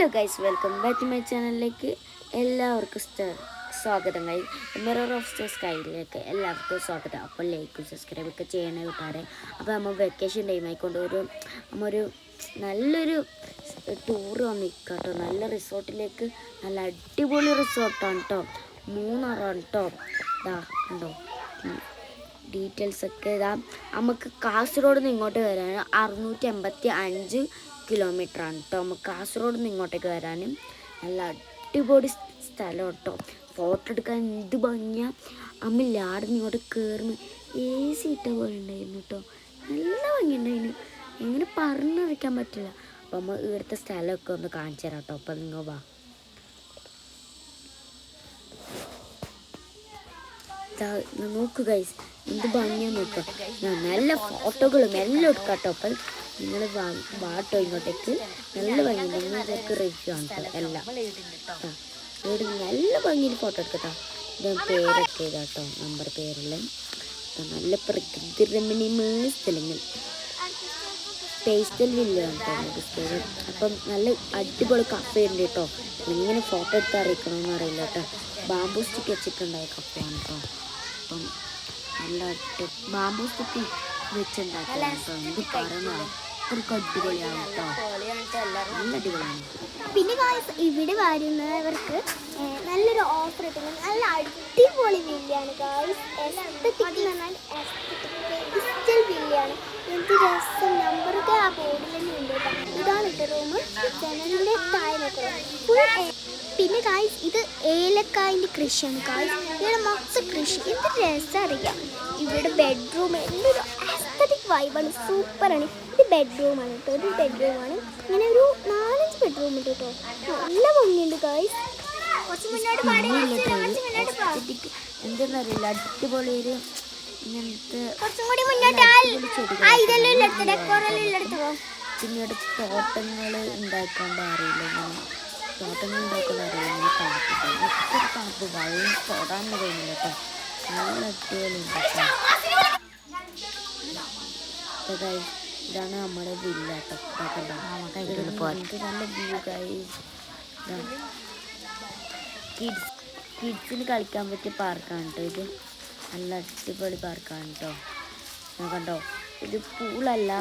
Hello guys, welcome back to my ചാനലിലേക്ക് എല്ലാവർക്കും സ്വാഗതം. മിറർ ഓഫ് ദ സ്കൈയിലേക്ക് എല്ലാവർക്കും സ്വാഗതം. അപ്പോൾ ലൈക്കും സബ്സ്ക്രൈബൊക്കെ ചെയ്യണേ കൂട്ടാരെ. അപ്പോൾ നമ്മൾ വെക്കേഷൻ ടൈം ആയിക്കൊണ്ട് ഒരു നല്ലൊരു ടൂർ വന്നിരിക്കട്ടോ. നല്ല റിസോർട്ടിലേക്ക്, നല്ല അടിപൊളി റിസോർട്ടാണ് കേട്ടോ. മൂന്നാറാണ് കേട്ടോ. ഇതാ ഉണ്ടോ ഡീറ്റെയിൽസൊക്കെ ഇതാ. നമുക്ക് കാസർഗോഡ് നിന്ന് ഇങ്ങോട്ട് വരാൻ 685 കിലോമീറ്ററാണ് കേട്ടോ. നമുക്ക് കാസർഗോഡ് നിന്ന് ഇങ്ങോട്ടേക്ക് വരാനും നല്ല അടിപൊളി സ്ഥലം കേട്ടോ. ഫോട്ടോ എടുക്കാൻ എന്ത് ഭംഗിയാണ്. അമ്മ ലാടിന് ഇങ്ങോട്ട് കയറുന്നു AC ഇട്ട പോലെ ഉണ്ടായിരുന്നു കേട്ടോ. നല്ല ഭംഗിയുണ്ടായിരുന്നു, എങ്ങനെ പറഞ്ഞറിയിക്കാൻ പറ്റില്ല. അപ്പം നമ്മൾ ഇവിടുത്തെ സ്ഥലമൊക്കെ ഒന്ന് കാണിച്ചു തരാം കേട്ടോ. അപ്പം നിങ്ങൾ വാ. നോക്കുക ഗൈസ്, എന്ത് ഭംഗിയാണ് നോക്കുക. നല്ല ഫോട്ടോകളും എല്ലാം എടുക്കാം കേട്ടോ. അപ്പം നിങ്ങൾ വാട്ടോ ഇങ്ങോട്ടേക്ക്. നല്ല ഭംഗിയുണ്ട്. നിങ്ങൾക്ക് റിവ്യൂ ആണ് കേട്ടോ എല്ലാം. ഇവിടെ നല്ല ഭംഗിയിൽ ഫോട്ടോ എടുക്കട്ടോ. ഇത് പേരൊക്കെ ഇതാട്ടോ, നമ്പർ പേരെല്ലാം. നല്ല പ്രകൃതി രമണീയമായ സ്ഥലങ്ങൾ. പേസ്റ്റൽ വില്ലാണ് കേട്ടോ സ്ഥലം. അപ്പം നല്ല അടിപൊളി കഫേ ഉണ്ട് കേട്ടോ. എങ്ങനെ ഫോട്ടോ എടുത്ത് അറിയിക്കണമെന്ന് അറിയില്ല കേട്ടോ. ബാംബൂ സ്റ്റിക്ക് വെച്ചിട്ടുണ്ടായ കഫയാണ് കേട്ടോ. അപ്പം നല്ല ബാംബൂ സ്റ്റിക്ക് വെച്ചുണ്ടാക്കിയ കേട്ടോ. എന്ത് പറയുന്നത്, അത്രയ്ക്ക് അടിപൊളിയാണ് കേട്ടോ. നല്ല അടിപൊളിയാണ്. പിന്നെ ഇവിടെ വരുന്നവർക്ക് നല്ലൊരു ഓഫർ കിട്ടുന്നത്. നല്ല അടിപൊളി വില്ലയാണ് ഗായ്സ്. എസ്തറ്റിക് എന്ന് പറഞ്ഞാൽ ഡിജിറ്റൽ വില്ലയാണ്. എന്ത് രസം. നമ്പറൊക്കെ ആ ബോർഡിൽ തന്നെ ഉണ്ട് കേട്ടോ. ഇതാണ് കേട്ടോ റൂം. ജനലിൻ്റെ താഴെ നോക്കണം. പിന്നെ ഗായ്സ്, ഇത് ഏലക്കായൻ്റെ കൃഷിയാണ് ഗായ്സ്. ഇവിടെ മൊത്തം കൃഷി. എന്ത് രസം അറിയാം. ഇവിടെ ബെഡ്റൂം നല്ലൊരു എസ്തറ്റിക് വൈബാണ്, സൂപ്പറാണ്. ഇത് ബെഡ്റൂമാണ് കേട്ടോ. ഒരു ബെഡ്റൂമാണ്. ഇങ്ങനെ ഒരു 4-5 ബെഡ്റൂം ഉണ്ട് കേട്ടോ. നല്ല ഭംഗിയുണ്ട് ഗായ്സ്. എന്തെന്നറിയില്ല, അടിപൊളി ഒരു ഇങ്ങനത്തെ പിന്നീട് തോട്ടങ്ങൾ ഉണ്ടാക്കാണ്ട് അറിയില്ല. ഇങ്ങനെ തോട്ടങ്ങൾ ഉണ്ടാക്കാണ്ട് അറിയില്ല. ഇങ്ങനെ തണുപ്പ് തണുപ്പ് വെള്ളം തൊടാൻ കഴിയുന്നില്ല കേട്ടോ. നല്ല അടിപൊളി ഉണ്ട് കേട്ടോ. ഇതാണ് നമ്മുടെ വില്ല കേട്ടോ. നല്ല വ്യൂ ഗൈസ്. കിഡ്സിന് കളിക്കാൻ പറ്റിയ പാർക്കാണ് കേട്ടോ ഇത്. നല്ല അടിപൊളി പാർക്കാണ് കേട്ടോ. കണ്ടോ, ഇത് പൂളല്ല,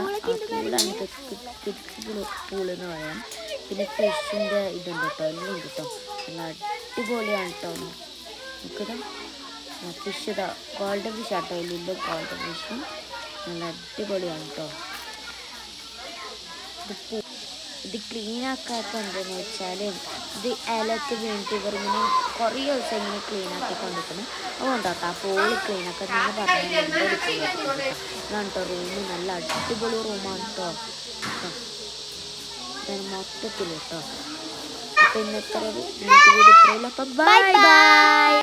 പൂളാണ് കിഡ്സ് പൂളെന്ന് പറയാം. പിന്നെ ഫിഷിൻ്റെ ഇതുണ്ട് കേട്ടോ, എല്ലാം ഉണ്ട് കേട്ടോ. നല്ല അടിപൊളിയാണ് കേട്ടോ. നമുക്കിതാ ഫിഷ്, ഇതാ ഗോൾഡൻ ഫിഷ് ആട്ടോ. ഇതിൻ്റെ ഗോൾഡൻ ഫിഷ് നല്ല അടിപൊളിയാണ് കേട്ടോ. ഇത് ക്ലീൻ ആക്കാത്ത എന്താണെന്ന് വെച്ചാൽ, ഇത് ഇലക്ക് വീണിട്ട് ഇവരിങ്ങനെ കുറേ ദിവസം ഇങ്ങനെ ക്ലീൻ ആക്കി കൊണ്ടിരിക്കണം. അതുകൊണ്ടാട്ടോ ആ പോള് ക്ലീൻ ആക്കാൻ നിങ്ങൾ പറഞ്ഞാൽ ഇതാണ് കേട്ടോ റൂം. നല്ല അടിപൊളി റൂമാണ് കേട്ടോ. ഇതാണ് മൊത്തത്തിൽ കേട്ടോ. അപ്പം ഇന്നത്തെ വീഡിയോ ഇത്രയുള്ളൂ. അപ്പം ബൈ ബൈ.